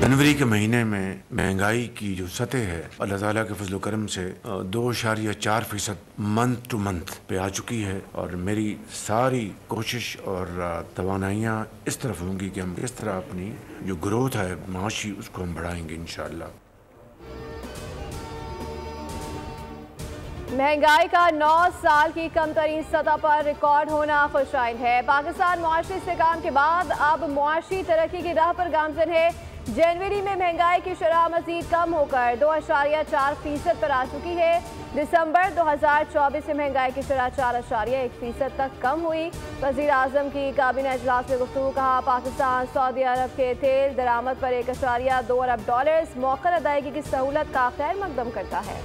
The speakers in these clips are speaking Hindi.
जनवरी के महीने में महंगाई की जो सतह है अल्लाह ताला के फजल करम से 2.4% मंथ टू मंथ पे आ चुकी है। और मेरी सारी कोशिश और तवानाइयाँ इस तरफ होंगी कि हम इस तरह अपनी जो ग्रोथ है माशी उसको हम बढ़ाएंगे इंशाअल्लाह। महंगाई का 9 साल की कम तरीन सतह पर रिकॉर्ड होना खुशाइन है। पाकिस्तान मुआशी इस्तेहकाम के बाद अब मुआशी तरक्की की राह पर गामजन है। जनवरी में महंगाई की शरह मजीद कम होकर 2.4% पर आ चुकी है। दिसंबर 2024 से महंगाई की शरह 4.1% तक कम हुई। वज़ीर आज़म की काबीना इजलास में गुफ्तगू, कहा पाकिस्तान सऊदी अरब के तेल दरामद पर $1.2 अरब मौखर अदायगी की सहूलत का खैर मकदम करता है।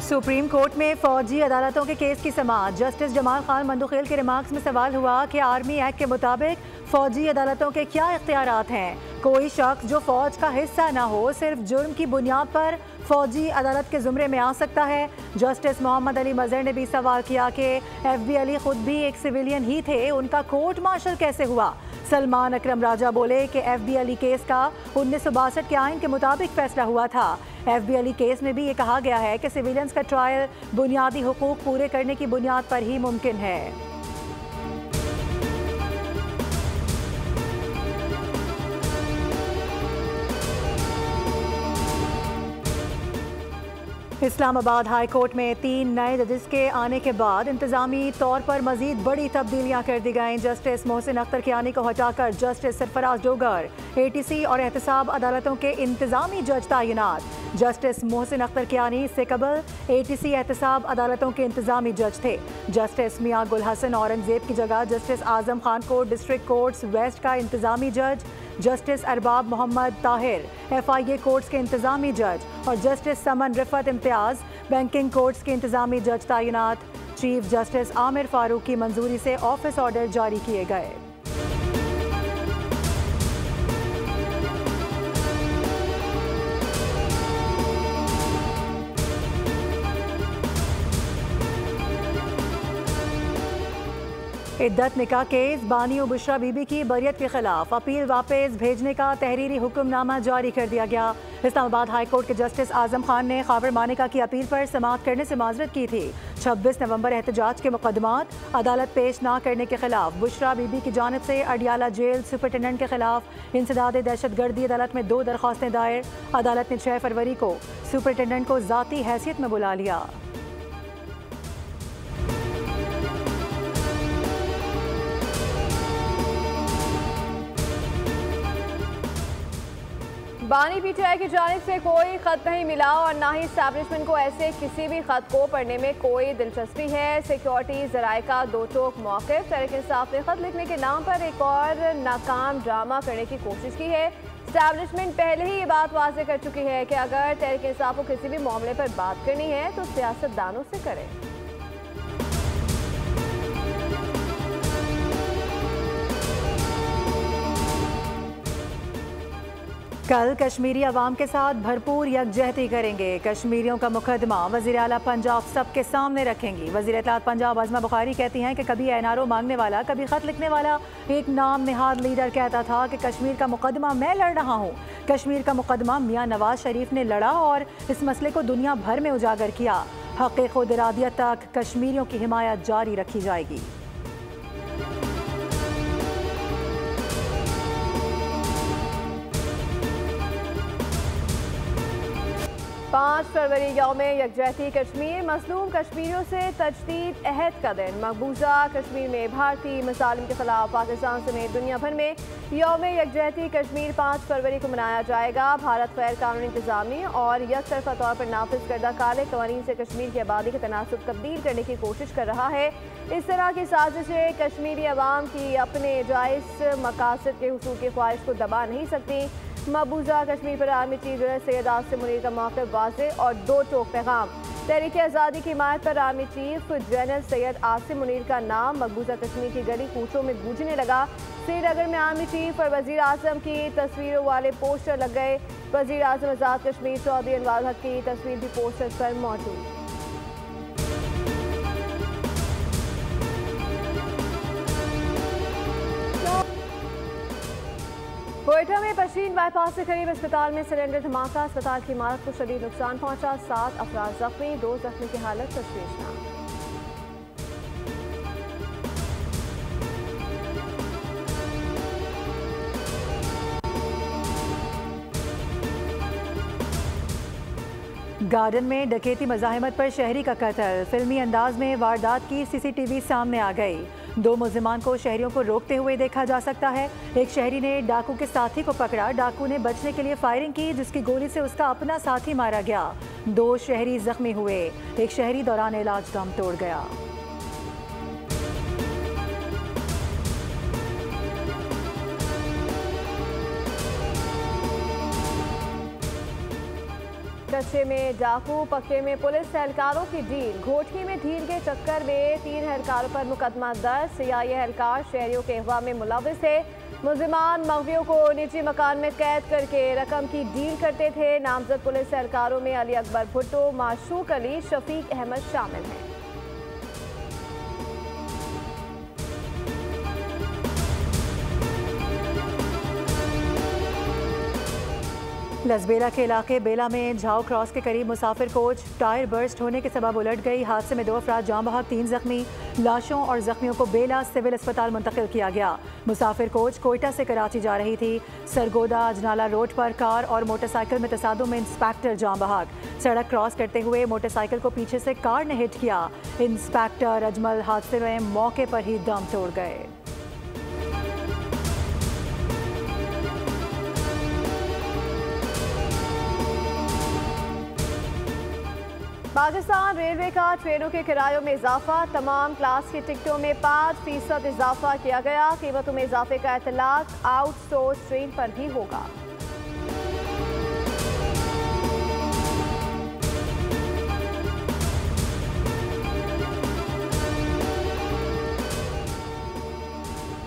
सुप्रीम कोर्ट में फौजी अदालतों के केस की समाअत। जस्टिस जमाल खान मंदुखेल के रिमार्क्स में सवाल हुआ कि आर्मी एक्ट के मुताबिक फौजी अदालतों के क्या इख्तियारात हैं। कोई शख्स जो फौज का हिस्सा ना हो सिर्फ जुर्म की बुनियाद पर फौजी अदालत के जुमरे में आ सकता है। जस्टिस मोहम्मद अली मजहर ने भी सवाल किया कि FB अली खुद भी एक सिविलियन ही थे, उनका कोर्ट मार्शल कैसे हुआ। सलमान अकरम राजा बोले कि FB अली केस का 1962 के आइन के मुताबिक फैसला हुआ था। FB अली केस में भी ये कहा गया है कि सिविलियंस का ट्रायल बुनियादी हुकूक पूरे करने की बुनियाद पर ही मुमकिन है। इस्लामाबाद हाई कोर्ट में 3 नए जजेस के आने के बाद इंतजामी तौर पर मजीद बड़ी तब्दीलियां कर दी गईं। जस्टिस मोहसिन अख्तर कियानी को हटाकर जस्टिस सरफराज डोगर ATC और एहतसाब अदालतों के इंतजामी जज तैनात। जस्टिस मोहसिन अख्तर कियानी इससे कबल ATC एहतसाब अदालतों के इंतजामी जज थे। जस्टिस मियां गुल हसन औरंगजेब की जगह जस्टिस आजम खान को डिस्ट्रिक्ट कोर्ट्स वेस्ट का इंतजामी जज, justice Arbab Mohammad Tahir FIA courts के इंतजामी जज और justice Saman Riffat Imtiaz banking courts के इंतजामी जज तैनात। चीफ जस्टिस आमिर फारूक की मंजूरी से ऑफिस ऑर्डर जारी किए गए। इद्दत निकाह केस बानी और बुशरा बीबी की बरियत के खिलाफ अपील वापस भेजने का तहरीरी हुक्मनामा जारी कर दिया गया। इस्लामाबाद हाई कोर्ट के जस्टिस आजम खान ने खाबर मानिका की अपील पर समाअत करने से माजरत की थी। 26 नवंबर एहतजाज के मुकदमात अदालत पेश न करने के खिलाफ बुशरा बीबी की जानिब से अडियाला जेल सुपरिटेंडेंट के खिलाफ इंसदाद दहशतगर्दी अदालत में 2 दरख्वास्तें दायर। अदालत ने 6 फरवरी को सुपरिटेंडेंट को ज़ाती हैसियत में बुला लिया। बानी PTI की जानिब से कोई खत नहीं मिला और ना ही एस्टैब्लिशमेंट को ऐसे किसी भी खत को पढ़ने में कोई दिलचस्पी है। सिक्योरिटी जराए का दो टोक मौक़िफ़। तहरीक इंसाफ ने खत लिखने के नाम पर एक और नाकाम ड्रामा करने की कोशिश की है। एस्टैब्लिशमेंट पहले ही ये बात वाज़ेह कर चुकी है कि अगर तहरीक इंसाफ को किसी भी मामले पर बात करनी है तो सियासतदानों से करें। कल कश्मीरी अवाम के साथ भरपूर यकजहती करेंगे। कश्मीरियों का मुकदमा वज़ीर आला पंजाब सबके सामने रखेंगी। वज़ीर इत्तलात पंजाब आज़मा बुखारी कहती हैं कि कभी NRO मांगने वाला, कभी ख़त लिखने वाला एक नाम निहाद लीडर कहता था कि कश्मीर का मुकदमा मैं लड़ रहा हूँ। कश्मीर का मुकदमा मियाँ नवाज शरीफ ने लड़ा और इस मसले को दुनिया भर में उजागर किया। हक़ खुद इरादियत तक कश्मीरियों की हिमायत जारी रखी जाएगी। 5 फरवरी यौम यकजहती कश्मीर, मज़लूम कश्मीरियों से तजदीद अहद का दिन। मकबूजा कश्मीर में भारतीय मसालिम के खिलाफ पाकिस्तान समेत दुनिया भर में यौम यकजहती कश्मीर 5 फरवरी को मनाया जाएगा। भारत गैर कानूनी इंतजामी और यकतरफा तौर पर नाफिज करदा काले कवानीन से कश्मीर की आबादी का तनासुब तब्दील करने की कोशिश कर रहा है। इस तरह की साजिशें कश्मीरी अवाम की अपने जायज़ मकासद के हुसूल की ख्वाहिश को दबा नहीं सकती। मकबूजा कश्मीर पर army chief general Syed Asim Munir का मौक़िफ़ वाज़ेह और दो टोक पैगाम। तहरीक आज़ादी की हिमायत पर army chief general Syed Asim Munir का नाम मकबूजा कश्मीर की गली कूचों में गूंजने लगा। श्रीनगर में आर्मी चीफ और वज़ीर आज़म की तस्वीरों वाले पोस्टर लग गए। वज़ीर आज़म आज़ाद कश्मीर चौधरी अनवार हक की तस्वीर भी पोस्टर्स पर मौजूद। कोयटा में पश्चिम बाईपास से करीब अस्पताल में सिलेंडर धमाका, अस्पताल की इमारत को शदीद नुकसान पहुंचा, 7 अफराद जख्मी, 2 जख्मी की हालत तशवीशनाक। गार्डन में डकैती मज़ाहिमत पर शहरी का कत्ल, फिल्मी अंदाज में वारदात की सीसीटीवी सामने आ गई। 2 मुल्जिमान को शहरियों को रोकते हुए देखा जा सकता है। एक शहरी ने डाकू के साथी को पकड़ा, डाकू ने बचने के लिए फायरिंग की, जिसकी गोली से उसका अपना साथी मारा गया। 2 शहरी जख्मी हुए, एक शहरी दौरान इलाज दम तोड़ गया। कच्चे में डाकू, पक्के में पुलिस एहलकारों की डील, घोटकी में ढील के चक्कर में 3 एहलकारों पर मुकदमा दर्ज। सीआईए एहलकार शहरियों के अगवा में मुलविस थे। मुल्जिमान मगवियों को निजी मकान में कैद करके रकम की डील करते थे। नामजद पुलिस एहलकारों में अली अकबर भुट्टो, माशूक अली, शफीक अहमद शामिल हैं। लसबेला के इलाके बेला में झाओ क्रॉस के करीब मुसाफिर कोच टायर बर्स्ट होने के सबब उलट गई। हादसे में 2 अफराद जाँ बहक, 3 जख्मी। लाशों और जख्मियों को बेला सिविल अस्पताल मुंतकिल किया गया। मुसाफिर कोच कोयटा से कराची जा रही थी। सरगोदा अजनाला रोड पर कार और मोटरसाइकिल में तसादुम में इंस्पेक्टर जाँ बहक। सड़क क्रॉस करते हुए मोटरसाइकिल को पीछे से कार ने हिट किया। इंस्पेक्टर अजमल हादसे में मौके पर ही दम तोड़ गए। पाकिस्तान रेलवे का ट्रेनों के किरायों में इजाफा, तमाम क्लास की टिकटों में 5% इजाफा किया गया। कीमतों में इजाफे का इतलाक आउटसोर्स ट्रेन पर भी होगा।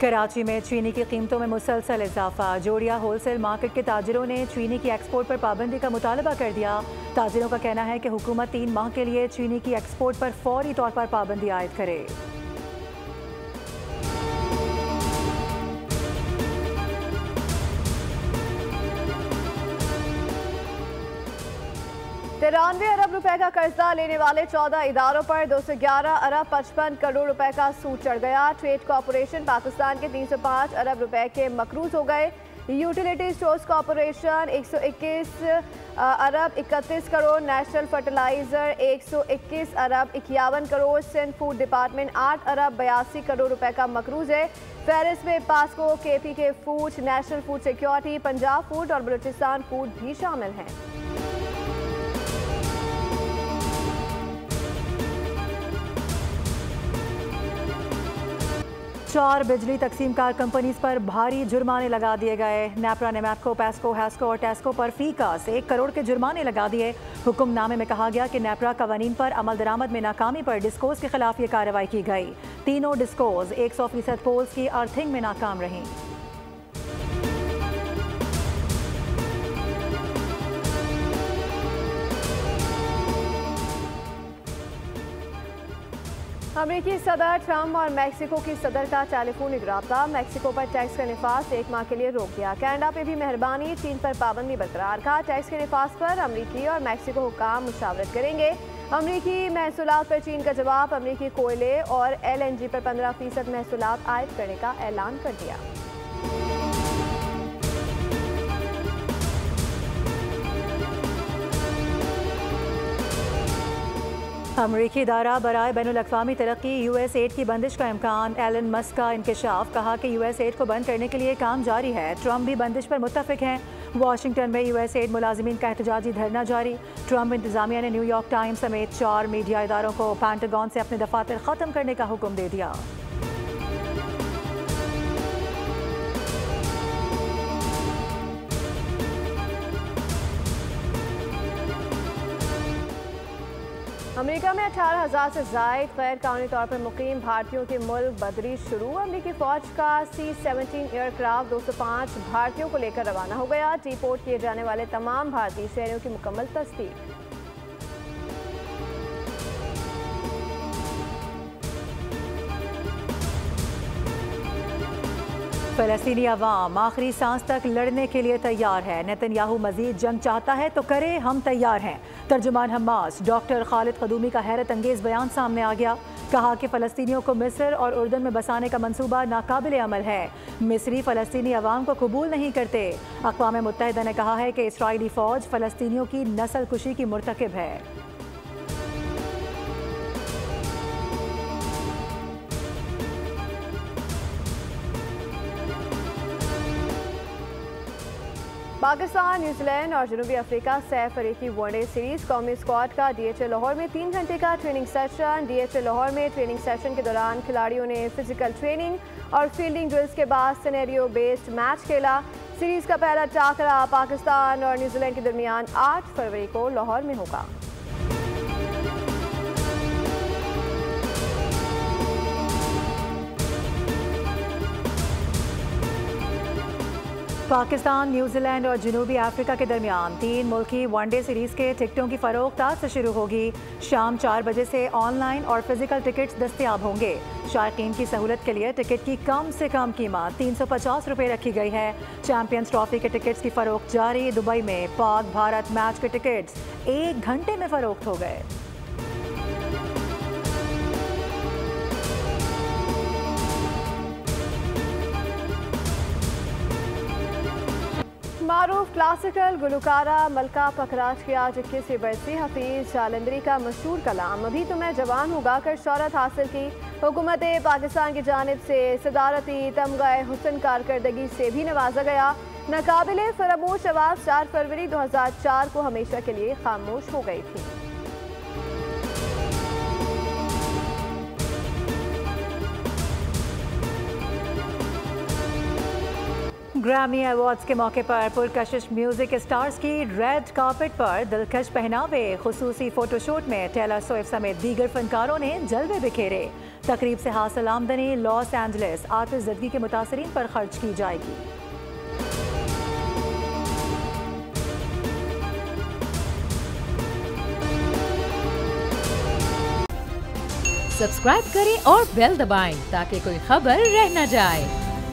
कराची में चीनी की कीमतों में मुसलसल इजाफा, जोड़िया होलसेल मार्केट के ताजिरों ने चीनी की एक्सपोर्ट पर पाबंदी का मुतालबा कर दिया। ताजिरों का कहना है कि हुकूमत 3 माह के लिए चीनी की एक्सपोर्ट पर फौरी तौर पर पाबंदी आयद करे। तिरानवे अरब रुपए का कर्जा लेने वाले 14 इदारों पर 211 अरब 55 करोड़ रुपए का सूद चढ़ गया। ट्रेड कॉरपोरेशन पाकिस्तान के 305 अरब रुपए के मकरूज हो गए। यूटिलिटी स्टोर्स कॉरपोरेशन 121 अरब 31 करोड़, नेशनल फर्टिलाइजर 121 अरब 51 करोड़, सिंध फूड डिपार्टमेंट 8 अरब 82 करोड़ रुपए का मकरूज है। फहरिस्त में POCSO, KPK food, national food security, Punjab food और बलूचिस्तान फूड भी शामिल हैं। 4 बिजली तकसीम कार कंपनीज पर भारी जुर्माने लगा दिए गए। नेपरा ने मैपको, पैस्को, हैस्को और टेस्को पर फी का 1 करोड़ के जुर्माने लगा दिए। हुक्मनामे में कहा गया कि नेपरा कवानीन पर अमल दरामद में नाकामी पर डिस्कोज के खिलाफ ये कार्रवाई की गई। तीनों डिस्कोज 100% पोल्स की अर्थिंग में नाकाम रहीं। अमेरिकी सदर ट्रंप और मैक्सिको की सदर का टेलीफोनिक रब्ता, मैक्सिको पर टैक्स का निफास 1 माह के लिए रोक दिया। कनाडा पे भी मेहरबानी, चीन पर पाबंदी बरकरार। कहा टैक्स के निफास पर अमेरिकी और मैक्सिको हुकाम मुशावरत करेंगे। अमेरिकी महसूलात पर चीन का जवाब, अमेरिकी कोयले और LNG पर 15% महसूलात आयद करने का ऐलान कर दिया। अमरीकी इदारा बराए बैनुल-अक़वामी तरक्की USAID की बंदिश का इम्कान, एलन मस्क का इंकशाफ। कहा कि USAID को बंद करने के लिए काम जारी है। ट्रंप भी बंदिश पर मुत्तफिक हैं। वाशिंगटन में USAID मुलाजिमीन का एहतजाजी धरना जारी। ट्रंप इंतजामिया ने न्यूयॉर्क टाइम्स समेत 4 मीडिया इदारों को पेंटागन से अपने दफातर ख़त्म करने का हुक्म दे दिया। अमेरिका में 18,000 से जायद गैर कानूनी तौर पर मुकीम भारतीयों की मुल्क बदरी शुरू। अमेरिकी फौज का C-17 एयरक्राफ्ट 205 भारतीयों को लेकर रवाना हो गया। डिपोर्ट किए जाने वाले तमाम भारतीय शहरियों की मुकम्मल तस्दीक। फ़लस्तीनी अवाम आखिरी सांस तक लड़ने के लिए तैयार है। नेतन्याहू मजीद जंग चाहता है तो करे, हम तैयार हैं। तर्जुमान हमास डॉक्टर खालिद खदूमी का हैरत अंगेज़ बयान सामने आ गया। कहा कि फ़लस्तीनियों को मिस्र और उर्दन में बसाने का मंसूबा नाकाबिल अमल है। मिस्री फ़लस्तीनी अवाम को कबूल नहीं करते। अक़वाम मुत्तहिदा ने कहा है कि इसराइली फ़ौज फ़लस्तीनियों की नस्ल कुशी की मुर्तकिब है। पाकिस्तान, न्यूजीलैंड और जनूबी अफ्रीका सह फरीकी वनडे सीरीज कौमी स्क्वाड का DHA लाहौर में 3 घंटे का ट्रेनिंग सेशन। DHA लाहौर में ट्रेनिंग सेशन के दौरान खिलाड़ियों ने फिजिकल ट्रेनिंग और फील्डिंग ड्रिल्स के बाद सिनेरियो बेस्ड मैच खेला। सीरीज का पहला टाकरा पाकिस्तान और न्यूजीलैंड के दरमियान 8 फरवरी को लाहौर में होगा। पाकिस्तान, न्यूजीलैंड और जनूबी अफ्रीका के दरमियान 3 मुल्की वनडे सीरीज़ के टिकटों की फ़रोख्त आज से शुरू होगी। शाम 4 बजे से ऑनलाइन और फिजिकल टिकट्स दस्तयाब होंगे। शायकीन की सहूलत के लिए टिकट की कम से कम कीमत 350 रुपये रखी गई है। चैंपियंस ट्रॉफी के टिकट्स की फ़रोख्त जारी। दुबई में पाक भारत मैच के टिकट्स 1 घंटे में फ़रोख्त हो गए। मारूफ क्लासिकल गुलकारा मलका पखराज की आज 21वीं बरसी। हफीज जालंधरी का मशहूर कलाम अभी तो मैं जवान हूँ गाकर शौहरत हासिल की। हुकूमत पाकिस्तान की जानिब से सदारती तमगा हुस्न कारकर्दगी से भी नवाजा गया। नाकाबिले फरामोश आवाज़ 4 फरवरी 2004 को हमेशा के लिए खामोश हो गई थी। ग्रैमी अवार्ड्स के मौके पर पुरकशिश म्यूजिक स्टार्स की रेड कार्पेट पर दिलकश पहनावे। खुसूसी फोटोशूट में टेलर स्विफ्ट समेत दीगर फनकारों ने जलवे बिखेरे। तकरीब से हासिल आमदनी लॉस एंजलिस आतिश ज़दगी के मुतासरीन पर खर्च की जाएगी। सब्सक्राइब करें और बेल दबाएं ताकि कोई खबर रह न जाए।